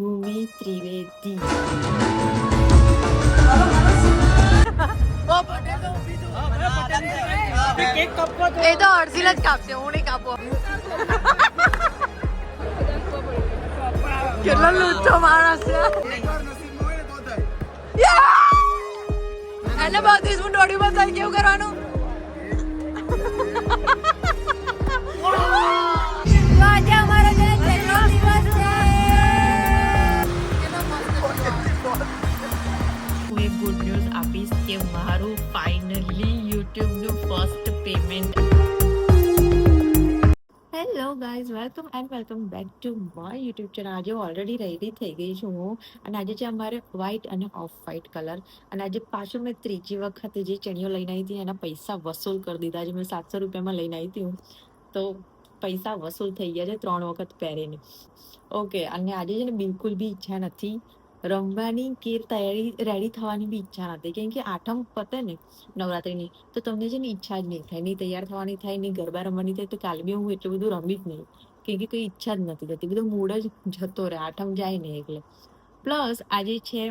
ભૂમિ ત્રિવેદી. એ તો અડધી જ કાપશે, હું નહીં કાપો. કેટલો લૂંટો માણસ છે. એને 32 મિનિટ દોડી બતાવી કેવું કરવાનું. આજે અમારો જન્મદિવસ છે. હું એક ગુડ ન્યૂઝ આપીશ કે મારું ફાઇનલી યુટ્યુબ નું first payment. Hello guys, welcome back to my YouTube channel. આજે ઓલરેડી રેડી થઈ ગઈ છું હું, અને આજે છે અમારે વ્હાઇટ અને ઓફ વ્હાઇટ કલર. અને આજે પાછું મેં ત્રીજી વખત જે ચણિયો લઈને આવી હતી એના પૈસા વસૂલ કરી દીધા છે. મેં 700 રૂપિયામાં લઈને આવી હતી હું, તો પૈસા વસૂલ થઈ ગયા છે 3 વખત પહેરીને. ઓકે, અને આજે છે ને બિલકુલ બી ઈચ્છા નથી રમવાની કે તૈયારી રેડી થવાની બી ઈચ્છા નથી, કેમ કે આઠમ પતે ને નવરાત્રિની તો તમને છે ને ઈચ્છા જ નહીં થાય, નહીં તૈયાર થવાની થાય, નહીં ગરબા રમવાની થાય. તો કાલે બી હું એટલું બધું રમી જ નહીં, કેમ કે કોઈ ઈચ્છા જ નથી થતી, બધો મૂડ જ જતો રહે આઠમ જાય ને એટલે. પ્લસ આજે છે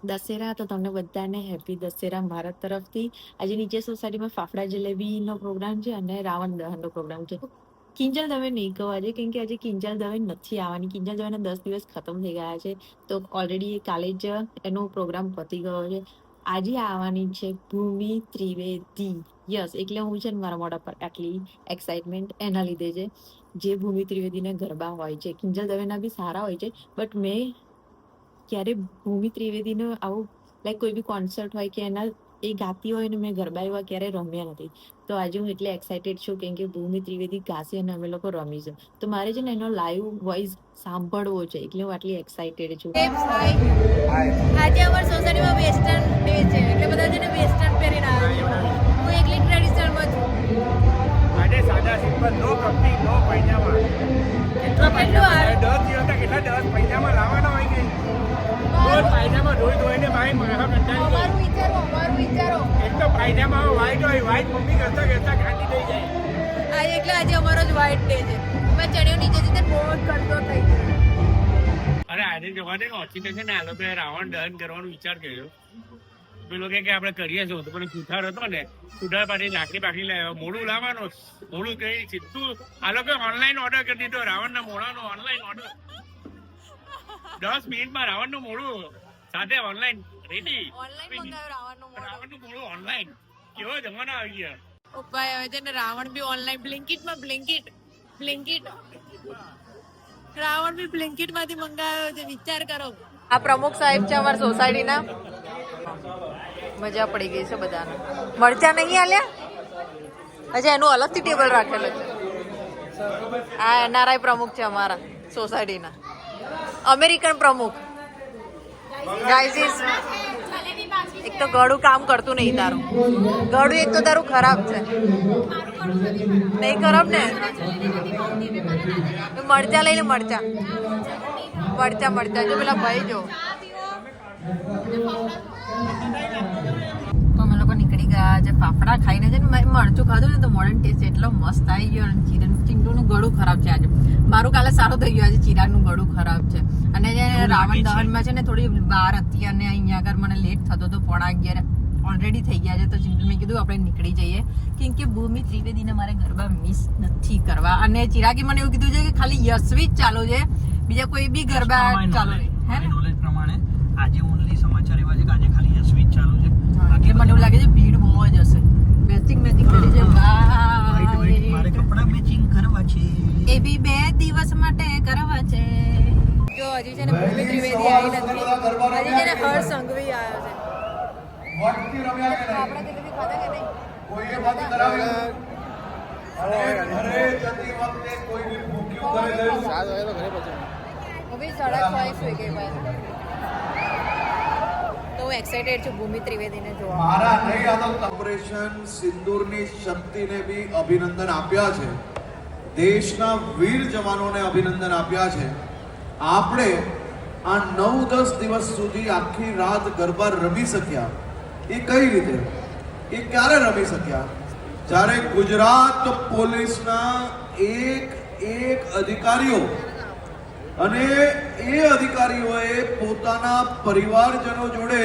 દશેરા, તો તમને બધાને હેપી દશેરા મારા તરફથી. આજે નીચે સોસાયટીમાં ફાફડા જલેબીનો પ્રોગ્રામ છે અને રાવણ દહનનો પ્રોગ્રામ છે. કિંજલ દવે નહીં કહું આજે, કેમ કે આજે કિંજલ દવે નથી આવવાની. કિંજલ દવેના 10 દિવસ ખતમ થઈ ગયા છે, તો ઓલરેડી કાલે જ એનો પ્રોગ્રામ પતી ગયો છે. આજે આવવાની છે ભૂમિ ત્રિવેદી. યસ, એટલે હું છે ને મારા મોઢા પર આટલી એક્સાઇટમેન્ટ એના લીધે છે. જે ભૂમિ ત્રિવેદીના ગરબા હોય છે, કિંજલ દવેના બી સારા હોય છે, બટ મેં ક્યારે ભૂમિ ત્રિવેદીનો આવું લાઈક કોઈ બી કોન્સર્ટ હોય કે એના એ ગાતી હોય ને મેં ગરબા એવા ક્યારે રમ્યા નથી. તો આજે હું એટલે એક્સાઇટેડ છું, કેમ કે ભૂમિ ત્રિવેદી ગાશે અને અમે લોકો રમીશું. તો મારે છે ને એનો લાઈવ વોઇસ સાંભળવો છે, એટલે હું આટલી એક્સાઇટેડ છું. આજે અમારી સોસાયટીમાં વેસ્ટર્ન ડે છે, એટલે બધા છે ને વેસ્ટર્ન પહેરીને આવે છે. હું એકલી ટ્રેડિશનલમાં છું. આજે સાદા સિમ્પલ, નો કપટી, નો પૈજામા. કેટલા પૈજામા? 10 દિવસ કેટલા 10 પૈજામા લાવવાના હોય કે રોજ પૈજામા ધોઈને ભાઈ મારા કંટાળી અમારું વિચારો એક તો પૈજામા વ્હાઈટ હોય, વ્હાઈટ મમ્મી કરતા ખાટી થઈ જાય. એટલે આજે અમારો જ વ્હાઈટ ડે છે. મેં ચણ્યો નીચેથી તે બહુ જ કરતો થઈ ગયો. અરે આજે જવા દે ને, ઓછી છે ને આ લોકો રાવણ દહન કરવાનો વિચાર કર્યો. પેલો કે આપણે કરીએ છો, તો પણ સુથાર હતો ને, સુથાર પાછી લાકડી બાકી લાવ્યો. મોડું લાવવાનું, મોડું કઈ સીધું આ લોકો ઓનલાઈન ઓર્ડર કરી દીધો. રાવણના મોડાનો ઓનલાઈન ઓર્ડર 10 મિનિટમાં રાવણનું મોડું સાથે ઓનલાઈન રેડી. રાવણનું મોડું ઓનલાઈન. કેવો જમાનો આવી ગયા. ઉપાય હવે છે ને રાવણ બી ઓનલાઈન બ્લિંકિટ રાવણ બી બ્લિંકિટ માંથી મંગાવ્યો છે. વિચાર કરો. આ પ્રમુખ સાહેબ છે અમારી સોસાયટીના. મજા પડી ગઈ છે બધાને. મરચા નહીં આલ્યા, હજી એનું અલગથી ટેબલ રાખેલું છે. આ એનઆરઆઈ પ્રમુખ છે અમારા સોસાયટીના, અમેરિકન પ્રમુખ. ગાઈઝ, એક તો ગળું કામ કરતું નહીં તારું. ગળું એક તો તારું ખરાબ છે. નહીં ખરાબ ને, મરચા લઈ લે. મરચા જો પેલા ભાઈ જો. તો અમે લોકો નીકળી ગયા છે ફાફડા ખાઈને. છે ને મરચું ખાધું ને તો મોડર્ન ટેસ્ટ એટલો મસ્ત આવી ગયો. અને ચીરાનું ગળું ખરાબ છે આજે. મારું કાલે સારું થઈ ગયું, આજે ચીરાનું ગળું ખરાબ છે. અને જે રાવણ દહનમાં છે ને થોડી બહાર હતી, અને અહીંયા આગળ મને લેટ થતો હતો. 11:30 ઓલરેડી થઈ ગયા છે, તો મેં કીધું આપણે નીકળી જઈએ, કેમ કે ભૂમિ ત્રિવેદીને મારે ગરબા મિસ નથી કરવા. અને ચિરાગે મને એવું કીધું છે કે ખાલી યશવી જ ચાલુ છે, બીજા કોઈ બી ગરબા ચાલુ નહીં. હે ને નોલેજ પ્રમાણે આજે ઓનલી સમાચાર એવા છે કે આજે ખાલી યશવી જ ચાલુ છે. એટલે મને એવું લાગે છે ભીડ બહુ જ હશે. મેચિંગ કરી છે. મારે કપડા મેચિંગ કરવા છે, એ બી 2 દિવસ માટે કરવા છે. જો હજી છે ને ભૂમિ ત્રિવેદી આવી નથી, હજી છે ને હર્ષ સંઘવી આવ્યો છે. વટથી રમ્યા કે નહીં? આપણા જલેબી ખાધા કે નહીં? કોઈએ બંધ કરાવ્યું? અને ઘરે જતી વખતે કોઈ બી ભૂખ્યું ઘરે ગયું? હું બી 6:30 સુઈ ગઈ ભાઈ. તો હું એક્સાઇટેડ છું ભૂમિ ત્રિવેદીને જોવા. મારા નહીં આદમ ઓપરેશન સિંદૂરની શક્તિને બી અભિનંદન આપ્યા છે. દેશના વીર જવાનોને અભિનંદન આપ્યા છે. આપણે આ 9-10 દિવસ સુધી આખી રાત ગરબા રમી શક્યા. એ કઈ રીતે? એ ક્યારે રમી શક્યા? જ્યારે ગુજરાત પોલીસના એક અધિકારીઓ અને એ અધિકારી કર્મચારીઓએ પોતાના પરિવારજનો જોડે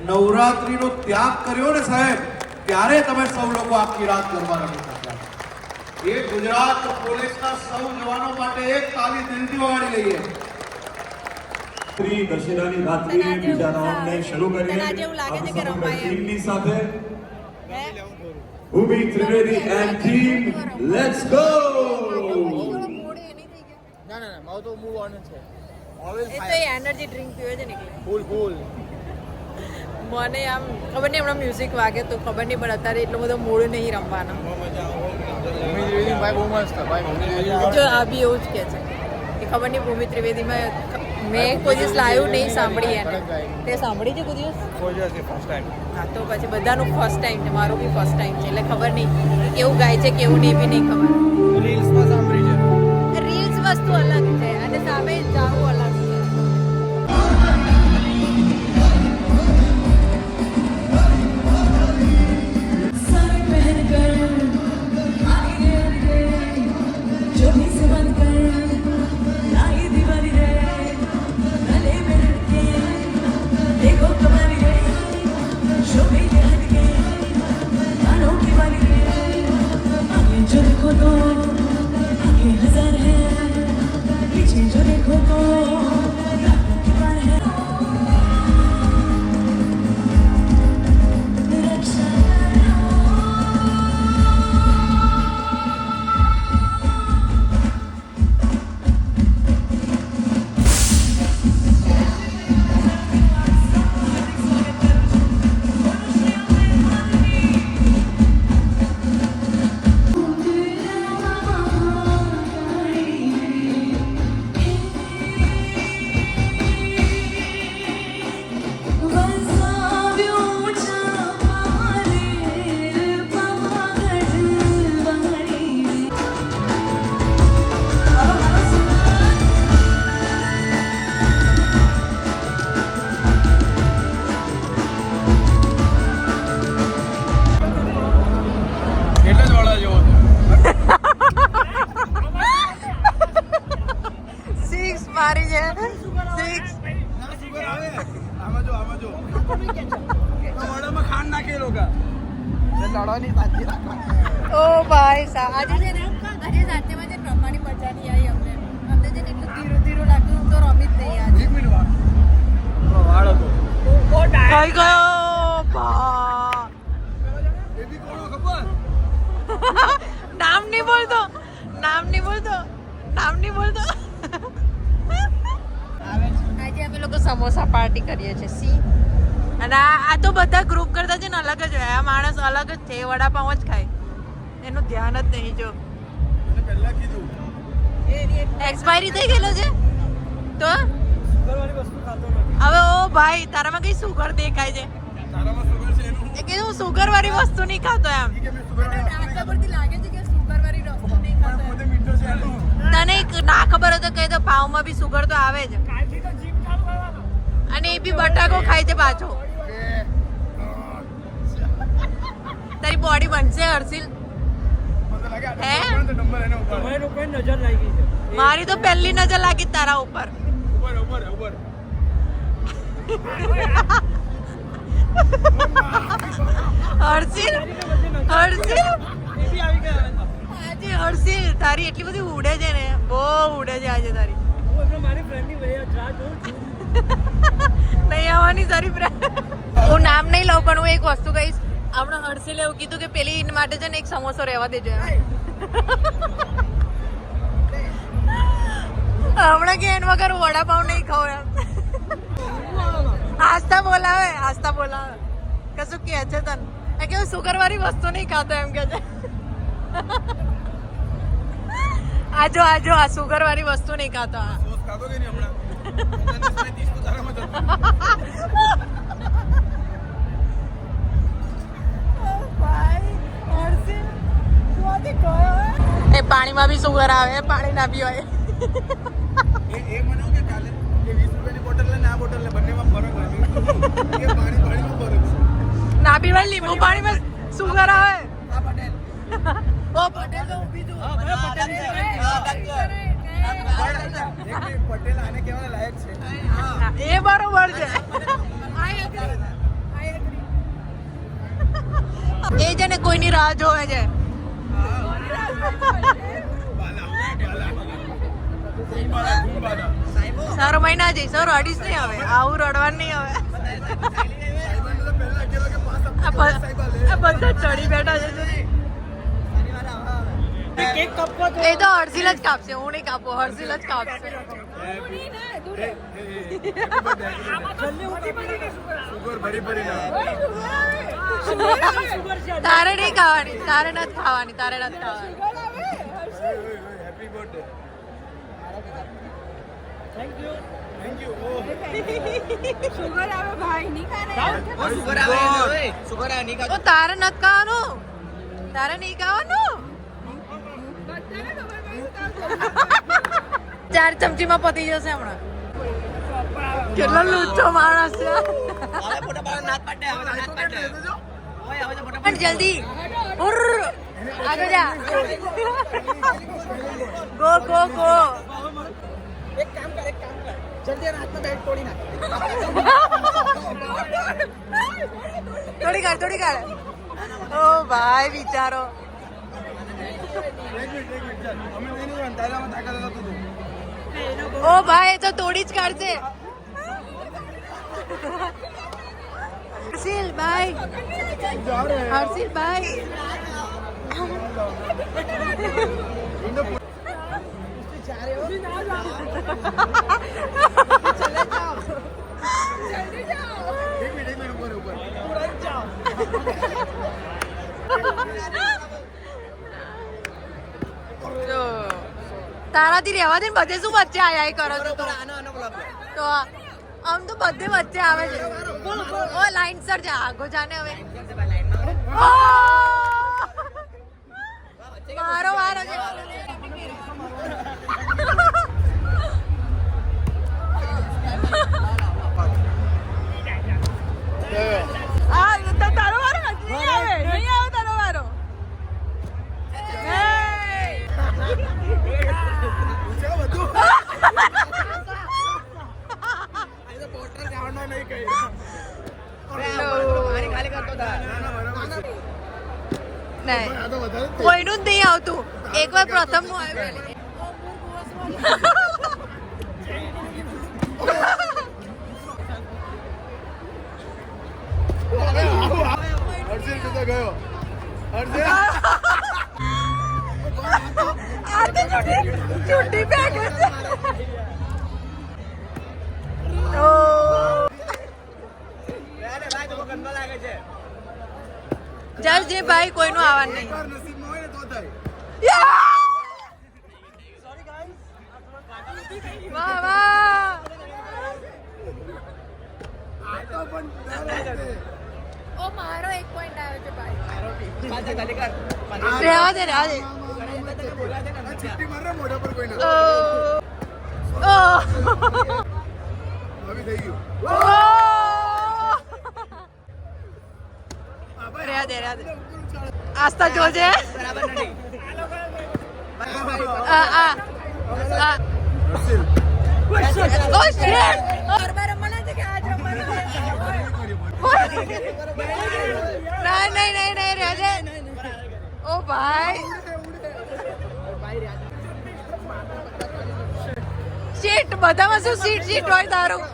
નવરાત્રીનો ત્યાગ કર્યો ને સાહેબ, ત્યારે તમે સૌ લોકો આખી રાત ગરબા રમી શક્યા. એ ગુજરાત પોલીસના સૌ જવાનો માટે એક તાલી દિલથી વગાડી લઈએ. દશેરાની રાત્રિએ બીજા રાઉન્ડને શરૂ કરીએ સમગ્ર ટીમની સાથે. Bhumi Trivedi and team, let's go. Energy drink પીવે છે ને મને આમ ખબર નહીં હમણાં મ્યુઝિક વાગે તો ખબર નહીં પણ અત્યારે એટલો બધો મૂડ નહીં રમવાનો. જો આ બી એવું જ કે છે કે ખબર નહીં ભૂમિ ત્રિવેદીમાં મેં કોઈ દિવસ લાઈવ નહીં સાંભળી એને. તે સાંભળી છે કોઈ દિવસ? હા તો પછી બધાનું ફર્સ્ટ ટાઈમ છે, મારો બી ફર્સ્ટ ટાઈમ છે એટલે ખબર નહીં કેવું ગાય છે કેવું નહીં બી નહીં ખબર. રીલ્સ વસ્તુ અલગ છે અને સામે જાવું અલગ છે. મારી છે 6 ઓ ભાઈ સાહેબ આજે છે ને આજે રાત્રેમાં જે રમવાની મજા નહીં આવી અમને છે ને એટલું ધીરું ધીરું લાગતું તો રમી જ નહીં આજે. થઈ ગયો નામ નહીં બોલતો આજે અમે લોકો સમોસા પાર્ટી કરીએ છીએ સી. અને આ તો બધા ગ્રુપ કરતા છે ને અલગ જ હોય. આ માણસ અલગ જ છે, વડાપાઉં જ ખાય, એનું ધ્યાન જ નહીં. જો એક્સપાયરી થઈ ગયેલો છે તો હવે ઓ ભાઈ તારામાં કઈ સુગર દેખાય છે? એ કીધું સુગર વાળી વસ્તુ નહીં ખાતો એમ. તને ના ખબર હોય તો કહી દો, પાવમાં બી સુગર તો આવે જ. અને એ બી બટાકો ખાય છે પાછો. તારી બોડી બનશે હર્ષિલ? હે મારી તો પહેલી નજર લાગી તારા ઉપર. હર્ષિલ તારી એટલી બધી ઉડે છે ને, બહુ ઉડે છે આજે તારી. નહીં આવવાની સારી ફ્રેન્ડ. હું નામ નહીં લઉં પણ હું એક વસ્તુ કહીશ. હમણાં હર્ષિલે એવું કીધું કે પેલી માટે છે ને એક સમોસો રહેવા દેજો. હમણાં કે એન વગર વડાપાઉં નહીં ખાવ એમ. આસ્થા બોલાવે કશું કે છે તને કે હું સુગર વાળી વસ્તુ નહીં ખાતો એમ કે છે. આજો આ સુગર વાળી વસ્તુ નહીં ખાતો. એ પાણીમાં બી સુગર આવે, પાણી ના પીવાય. ના પીવાય, લીંબુ પાણીમાં સુગર આવે. ઓ પટેલ તો ઊભી છું. પટેલ આને કેવા લાયક છે એ બરોબર છે એ છે ને કોઈની રાહ જોવે છે સર મહિના જઈ સર અડીશ નહીં આવે આવું રડવાનું નહીં આવે આ બધા ચડી બેઠા છે એ તો હર્ષિલ જ કાપશે હું નહીં કાપું હર્ષિલ જ કાપશે તારે નહીં ખાવાની તારે નથી ખાવાની તારે નથી ખાવાની ઓ તારે નથી ખાવાનું તારે નહીં ખાવાનું 4 ચમચીમાં પતી જશે હમણાં કેટલો લૂચો માણસ છે પણ જલ્દી આગળ જા ગો ગો ગો થોડી કર ઓ ભાઈ વિચારો ઓ ભાઈ તો તોડી જ કાઢશે હર્ષિલ ભાઈ તારાથી રહેવા દે બધે શું વચ્ચે આયા કરો છો તો આમ તો બધે વચ્ચે આવે છે ઓ લાઈન સર જા આગો જાને હવે મારો વારો છે તારો વારો નહીં આવે તારો વારો કોઈનું જ નહીં આવતું એકવાર પ્રથમ નું આવ્યું છૂટી બેગ ચાલ જે ભાઈ કોઈનું આવવાનું નહીં વાહ વાહ ઓ મારો 1 પોઈન્ટ આવ્યો છે ભાઈ રહેવા દે રહ્યા દે આસ્તા જોજે નહીં રહેજે ઓ ભાઈ સીટ બધામાં શું સીટ હોય તારું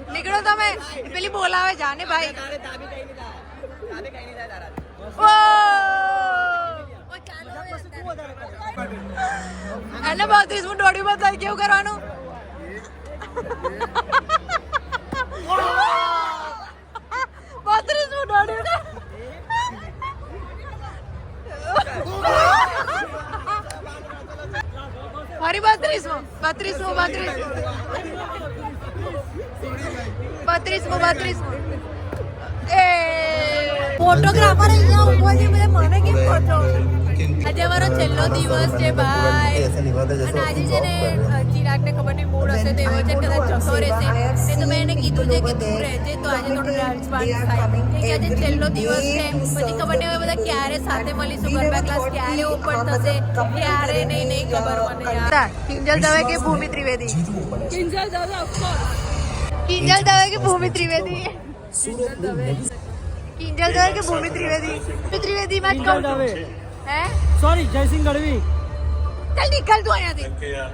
નીકળો તમે પેલી બોલાવે જાને ભાઈ એને 32 હું દોડી બતાવી કેવું કરવાનું ફરી 32 એ ફોટોગ્રાફર અહીંયા ઊભો છે બધા મને કેમ ફોટો આજે અમારો છેલ્લો દિવસ છે ભાઈ અને આજે છે ને ચિરાગને ખબર નહીં મૂડ હશે તો એવો છે કદાચ જતો રહેશે ને તો મેં એને કીધું છે કે તું રહેજે તો આજે થોડું ડાન્સ બાન્સ થાય કેમ કે આજે છેલ્લો દિવસ છે પછી ખબર નહીં હવે બધા ક્યારે સાથે મળીશું ગરબા ક્લાસ ક્યારે ઓપન થશે ક્યારે નહીં ખબર મને યાર કિંજલ દવે કે ભૂમિ ત્રિવેદી કિંજલ દવે ઓફકોર્સ કિંજલ દવે કે ભૂમિ ત્રિવેદી કિંજલ દવે કે ભૂમિ ત્રિવેદી માં જ કહું છું હે સોરી જયસિંહ ગઢવી चल निकल तू અહીંયાથી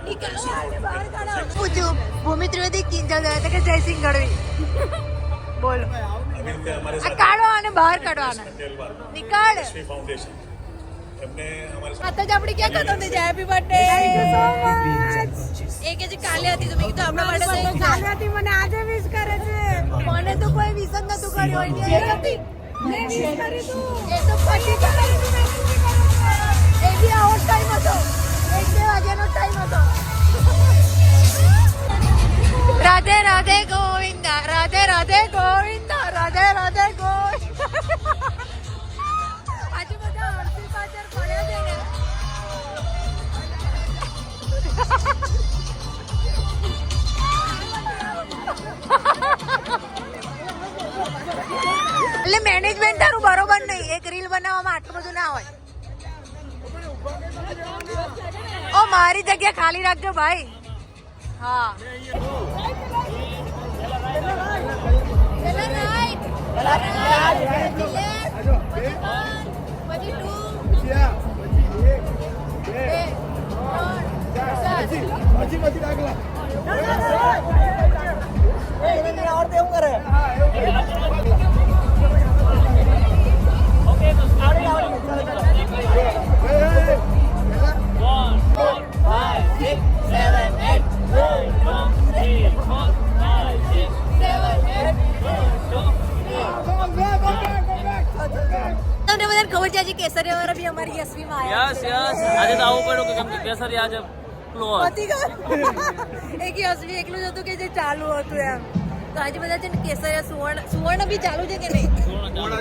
निकल બહાર કાઢો પૂછું ભૂમિ ત્રિવેદી કિંજલ દવે કે જયસિંહ ગઢવી બોલો આ કાઢો અને બહાર કાઢો આને નિકાળ आता જ આપણે ક્યાં કરતો હતી happy birthday thank you so much એ કે જે કાલે હતી તો મેં કીધું આપણા માટે કાલે હતી મને આજે વિશ કરે છે મને તો કોઈ વિશ જ નતું કર્યું હોય એ હતી મેં વિશ કરી તું એ તો પછી કરી તું એ બી આવો ટાઈમ હતો 1 વાગ્યાનો ટાઈમ હતો રાધે રાધે ગોવિંદા રાધે રાધે ગોવિંદા રાધે રાધે ગોવિંદા આજે બધા હરતી પાછળ પડ્યા છે ને એટલે મેનેજમેન્ટ તારું બરોબર નહીં એક રીલ બનાવવામાં આટલું બધું ના હોય ઓ મારી જગ્યા ખાલી રાખજો ભાઈ હા તમને બધાને ખબર છે આજે કેસરિયા વાળા બી અમારી યશવી માં આયા યસ આજે તો આવું પડ્યું કે કેમ કે કેસરી આજે ક્લોઝ પતી ગયું એક યશવી એકલું જ હતું કે જે ચાલુ હતું એમ તો આજે બધા છે ને કેસરિયા સુવર્ણ બી ચાલુ છે કે નહીં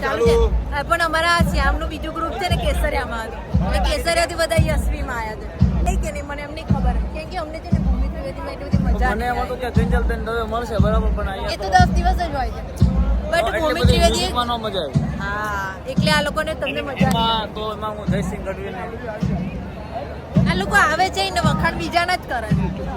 ચાલુ છે હા, પણ અમારા શ્યામનું બીજું ગ્રુપ છે ને કેસરિયામાં હતું એટલે કેસરિયાથી બધા યશવીમાં આવ્યા હતા કે નહીં મને એમ નહીં ખબર કેમ કે અમને છે ને ભૂમિ ત્રિવેદીમાં એટલી બધી મજા મને એમ હતું કે કિંજલ બેન દવે મળશે બરાબર પણ એ તો 10 દિવસ જ હોય છે બટ ભૂમિ ત્રિવેદી નો મજા આવી હા એટલે આ લોકોને તમને મજા એમાં તો એમાં હું જયસિંહ ગઢવી ને આ લોકો આવે છે ને વખાણ બીજાના જ કરે છે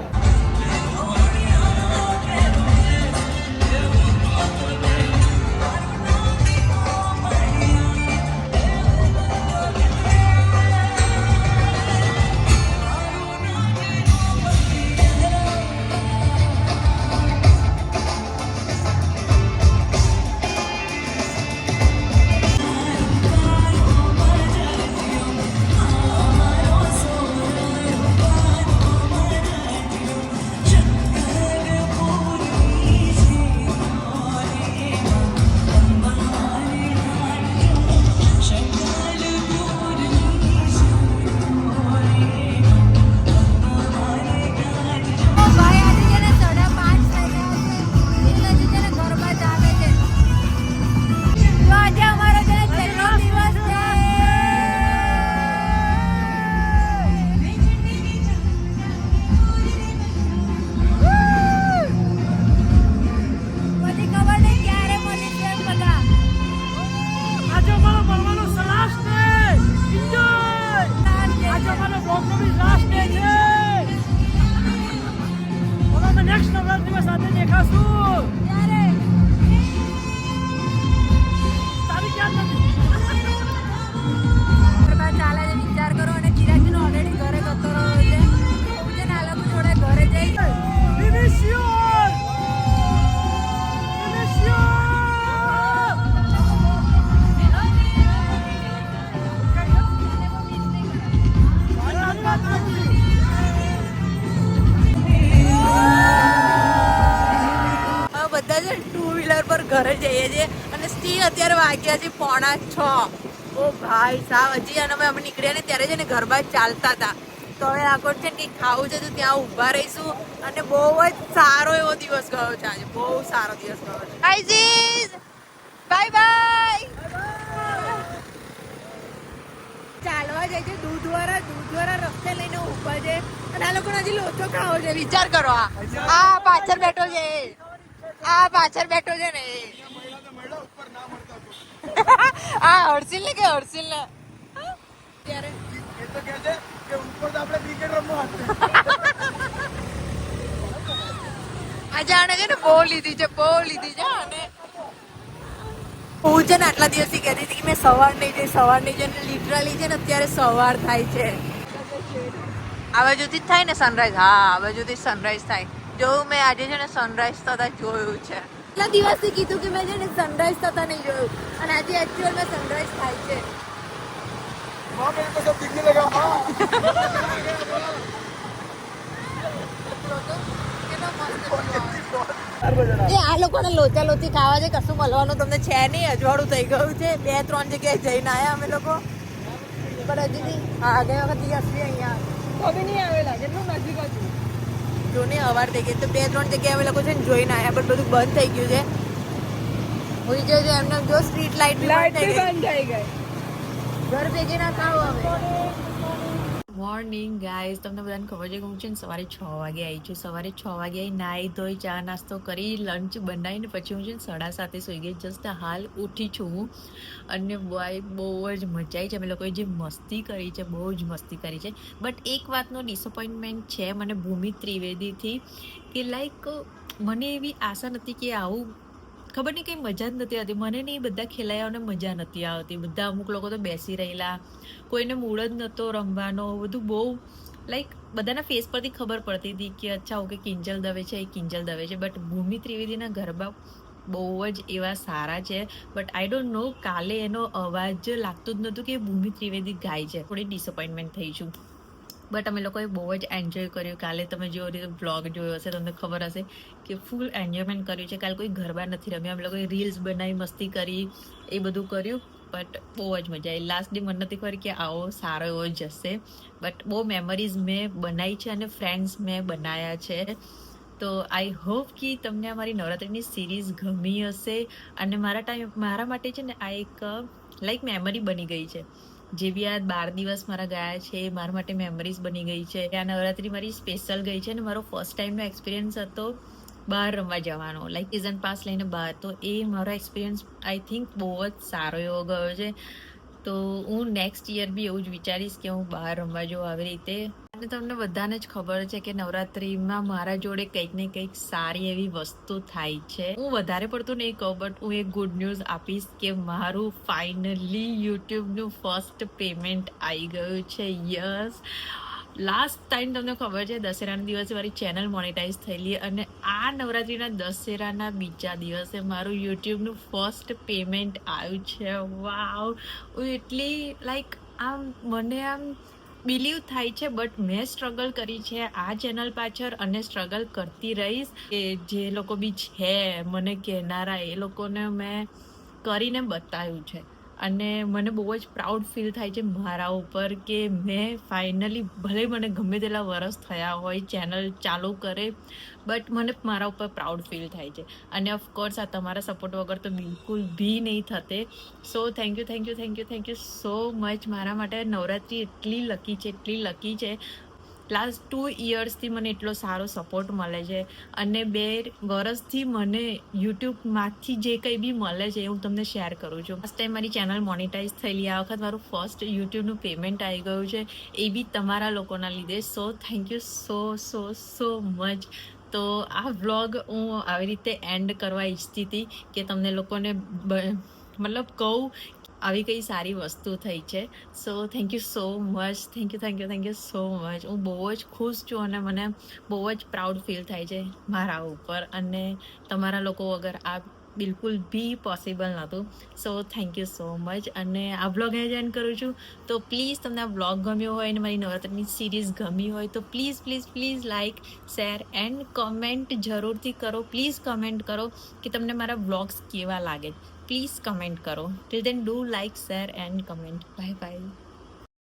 ઘરે જઈએ છીએ અને સ્ટીલ અત્યારે વાગ્યા છે 5:45 ઓ ભાઈ સાહેબ હજી અને અમે નીકળ્યા ને ત્યારે છે ને ગરબા ચાલતા હતા તો હવે આગળ છે ને કંઈક ખાવું છે તો ત્યાં ઊભા રહીશું અને બહુ જ સારો એવો દિવસ ગયો છે આજે બહુ સારો દિવસ ગયો છે બાય બાય ચાલવા જાય છે દૂધવાળા રસ્તે લઈને ઊભા છે અને આ લોકોને હજી લોચો ખાવો છે. વિચાર કરો, આ પાછળ બેઠો છે, ને આ હર્ષિલ ને ત્યારે આજે આને છે ને બહુ લીધી છે અને હું છે ને આટલા દિવસથી કહેતી હતી કે મેં સવાર નહીં જઈ લિટરલી છે ને અત્યારે સવાર થાય છે. આ બાજુથી જ થાય ને સનરાઈઝ? હા, આ બાજુથી સનરાઈઝ થાય. જોયું મેં આજે છે ને સનરાઈઝ થતા જોયું છે. એટલા દિવસથી કીધું કે મેં છે ને સનરાઈઝ થતા નહીં જોયું અને આજે એકચ્યુઅલમાં સનરાઈઝ થાય છે. એ આ લોકોને લોચા લોચી ખાવા છે, કશું મળવાનું તમને છે નહીં. અજવાળું થઈ ગયું છે. 2-3 જગ્યાએ જઈને આવ્યા અમે લોકો, પણ હજી નહીં. હા, ગઈ વખત અસલી અહીંયા કભી નહીં આવેલા, કેટલું નજીક હતું. જોને અવાર થઈ ગઈ તો 2-3 જગ્યાએ અમે લોકો છે ને જોઈને આવ્યા, પણ બધું બંધ થઈ ગયું છે. હું જો એમને જો સ્ટ્રીટ લાઇટ બંધ થઈ ગઈ. ઘર ભેગી ના ખાવ હવે. મોર્નિંગ ગાઈઝ, તમને બધાને ખબર છે કે હું છે ને સવારે 6 વાગે આવી છું. સવારે 6 વાગે આવી નાહી ધોઈ ચા નાસ્તો કરી લંચ બનાવીને પછી હું છે ને 7:30 સુઈ ગઈ. જસ્ટ હાલ ઉઠી છું હું અને બોય બહુ જ મજા આવી છે. અમે લોકોએ જે મસ્તી કરી છે, બહુ જ મસ્તી કરી છે. બટ એક વાતનો ડિસઅપોઇન્ટમેન્ટ છે મને ભૂમિ ત્રિવેદીથી કે લાઈક મને એવી આશા નથી કે આવું ખબર નહીં કંઈ મજા જ નથી આવતી. મને નહીં, બધા ખેલાયાઓને મજા નથી આવતી. બધા અમુક લોકો તો બેસી રહેલા, કોઈને મૂડ જ નહોતો રમવાનો. બધું બહુ લાઈક બધાના ફેસ પરથી ખબર પડતી હતી કે અચ્છા ઓકે કિંજલ દવે છે, એ કિંજલ દવે છે. બટ ભૂમિ ત્રિવેદીના ગરબા બહુ જ એવા સારા છે. બટ આઈ ડોન્ટ નો, કાલે એનો અવાજ લાગતું જ નહોતું કે ભૂમિ ત્રિવેદી ગાય છે. થોડી ડિસઅપોઇન્ટમેન્ટ થઈ છું. બટ અમે લોકોએ બહુ જ એન્જોય કર્યું. કાલે તમે જો રીતે બ્લોગ જોયો હશે તમને ખબર હશે કે ફૂલ એન્જોયમેન્ટ કર્યું છે. કાલે કોઈ ગરબા નથી રમ્યા, અમે લોકોએ રીલ્સ બનાવી, મસ્તી કરી, એ બધું કર્યું. બટ બહુ જ મજા આવી. લાસ્ટ ડે મને નથી ખબર કે આવો સારો એવો જશે. બટ બહુ મેમરીઝ મેં બનાવી છે અને ફ્રેન્ડ્સ મેં બનાવ્યા છે. તો આઈ હોપ કે તમને અમારી નવરાત્રિની સિરીઝ ગમી હશે. અને મારા માટે છે ને આ એક લાઈક મેમરી બની ગઈ છે. જે બી આ 12 દિવસ મારા ગયા છે એ મારા માટે મેમરીઝ બની ગઈ છે. આ નવરાત્રી મારી સ્પેશિયલ ગઈ છે અને મારો ફર્સ્ટ ટાઈમનો એક્સપિરિયન્સ હતો બહાર રમવા જવાનો, લાઈક સિઝન પાસ લઈને બહાર. તો એ મારો એક્સપિરિયન્સ આઈ થિંક બહુ જ સારો એવો ગયો છે. તો હું નેક્સ્ટ યર બી એવું જ વિચારીશ કે હું બહાર રમવા જાઉં આવી રીતે. અને તમને બધાને જ ખબર છે કે નવરાત્રિમાં મારા જોડે કંઈક ને કંઈક સારી એવી વસ્તુ થાય છે. હું વધારે પડતું નહીં કહું, બટ હું એક ગુડ ન્યૂઝ આપીશ કે મારું ફાઇનલી યુટ્યુબનું ફર્સ્ટ પેમેન્ટ આવી ગયું છે. યસ, લાસ્ટ ટાઈમ તમને ખબર છે દશેરાના દિવસે મારી ચેનલ મોનેટાઈઝ થયેલી અને આ નવરાત્રિના દશેરાના બીજા દિવસે મારું યુટ્યુબનું ફર્સ્ટ પેમેન્ટ આવ્યું છે. વાવ, હું એટલી લાઈક મને બિલીવ થાય છે. બટ મેં સ્ટ્રગલ કરી છે આ ચેનલ પાછળ અને સ્ટ્રગલ કરતી રહીશ. કે જે લોકો બી છે મને કહેનારા, એ લોકોને મેં કરીને બતાવ્યું છે. અને મને બહુ જ પ્રાઉડ ફીલ થાય છે મારા ઉપર કે મેં ફાઇનલી, ભલે મને ગમે તેટલા વર્ષ થયા હોય ચેનલ ચાલુ કરે, બટ મને મારા ઉપર પ્રાઉડ ફીલ થાય છે. અને ઓફકોર્સ આ તમારા સપોર્ટ વગર તો બિલકુલ બી નહીં થતે. So thank you so much. મારા માટે નવરાત્રિ એટલી લકી છે. લાસ્ટ 2 યર્સથી મને એટલો સારો સપોર્ટ મળે છે અને 2 વર્ષથી મને યુટ્યુબમાંથી જે કંઈ બી મળે છે એ હું તમને શેર કરું છું. ફર્સ્ટ ટાઈમ મારી ચેનલ મોનેટાઈઝ થયેલી, આ વખત મારું ફર્સ્ટ યુટ્યુબનું પેમેન્ટ આવી ગયું છે, એ બી તમારા લોકોના લીધે. સો થેન્ક યુ સો મચ. તો આ વ્લોગ હું આવી રીતે એન્ડ કરવા ઈચ્છતી હતી કે તમને લોકોને મતલબ કહું આવી કઈ સારી વસ્તુ થઈ છે. સો thank you so much. Thank you so much. હું બહુ જ ખુશ છું અને મને બહુ જ પ્રાઉડ ફીલ થાય છે મારા ઉપર. અને તમારા લોકો વગર આ બિલકુલ બી પોસિબલ નહોતું. સો થેન્ક યુ સો મચ. અને આ વ્લોગ અહીં એન્ડ કરું છું. તો પ્લીઝ તમને આ વ્લોગ ગમ્યો હોય અને મારી નવરાત્રિની સિરીઝ ગમી હોય તો please like, share and comment જરૂરથી કરો. પ્લીઝ કમેન્ટ કરો કે તમને મારા વ્લોગ્સ કેવા લાગે. પ્લીઝ કમેન્ટ કરો. Till then do like, share and comment. By.